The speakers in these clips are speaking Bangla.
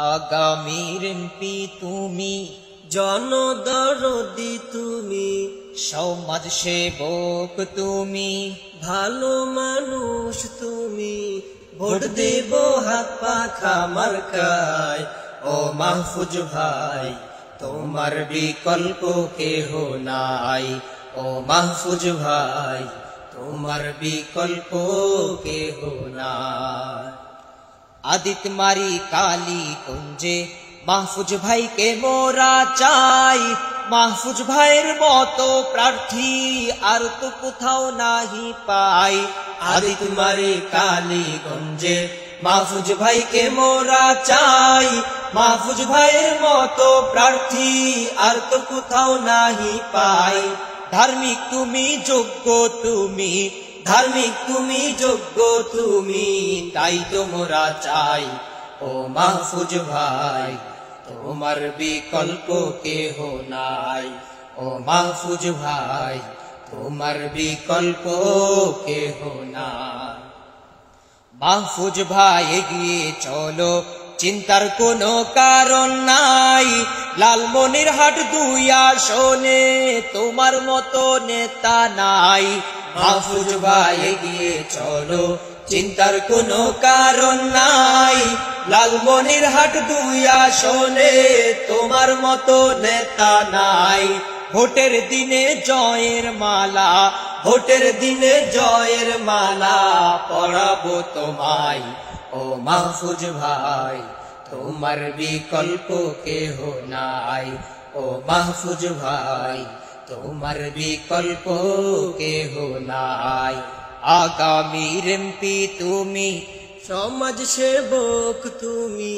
আগামীর এমপি তুমি, জনদরদি তুমি, সমাজ সেবক তুমি, ভালো মানুষ তুমি। ভোট দেব হাত পাখা মার্কায়, ও মাহফুজ ভাই তোমার বিকল্প কেহ নাই। ও মাহফুজ ভাই তোমার বিকল্প কেহ নাই। আদিতমারি কালীগঞ্জে মাহফুজ ভাইকে মোরা চাই। মাহফুজ ভাইয়ের মতো প্রার্থী আর তো কোথাও নাহি পাই। আদিতমারি কালীগঞ্জে মাহফুজ ভাইকে মোরা চাই। মাহফুজ ভাইয়ের মতো প্রার্থী আর তো কোথাও নাহি পাই। ধার্মিক তুমি, যোগ্য তুমি, ধার্মিক তুমি, যোগ্য তুমি, তাই তো মোরা চাই। ও মাহফুজ ভাই তোমার বিকল্প কেহ নাই। ও মাহফুজ ভাই তোমার বিকল্প কেহ নাই। মাহফুজ ভাই এগিয়ে চলো, চিন্তার কোনো কারণ নাই। লালমনিরহাট 2 আসনে তোমার মতো নেতা নাই। মাহফুজ ভাই এগিয়ে চলো, চিন্তার কোনো কারণ নাই। লালমনিরহাট 2 আসনে তোমার মতো নেতা নাই। ভোটের দিনে জয়ের মালা, ভোটের দিনে জয়ের মালা পরাবো তোমায়। ও মাহফুজ ভাই তোমার বিকল্প কেহ নাই। ও মাহফুজ ভাই তোমার বিকল্প কেহ নাই। আগামীর এমপি তুমি, সমাজ সেবক তুমি,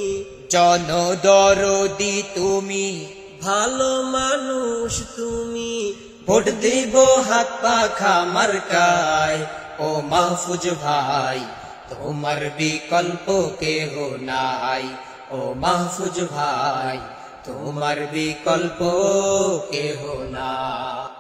জনদরদি তুমি, ভালো মানুষ তুমি। ভোট দেব হাত পাখা মার্কায়, ও মাহফুজ ভাই তোমার বিকল্প কেহ নাই। ও মাহফুজ ভাই তোমার বিকল্প কেহ নাই।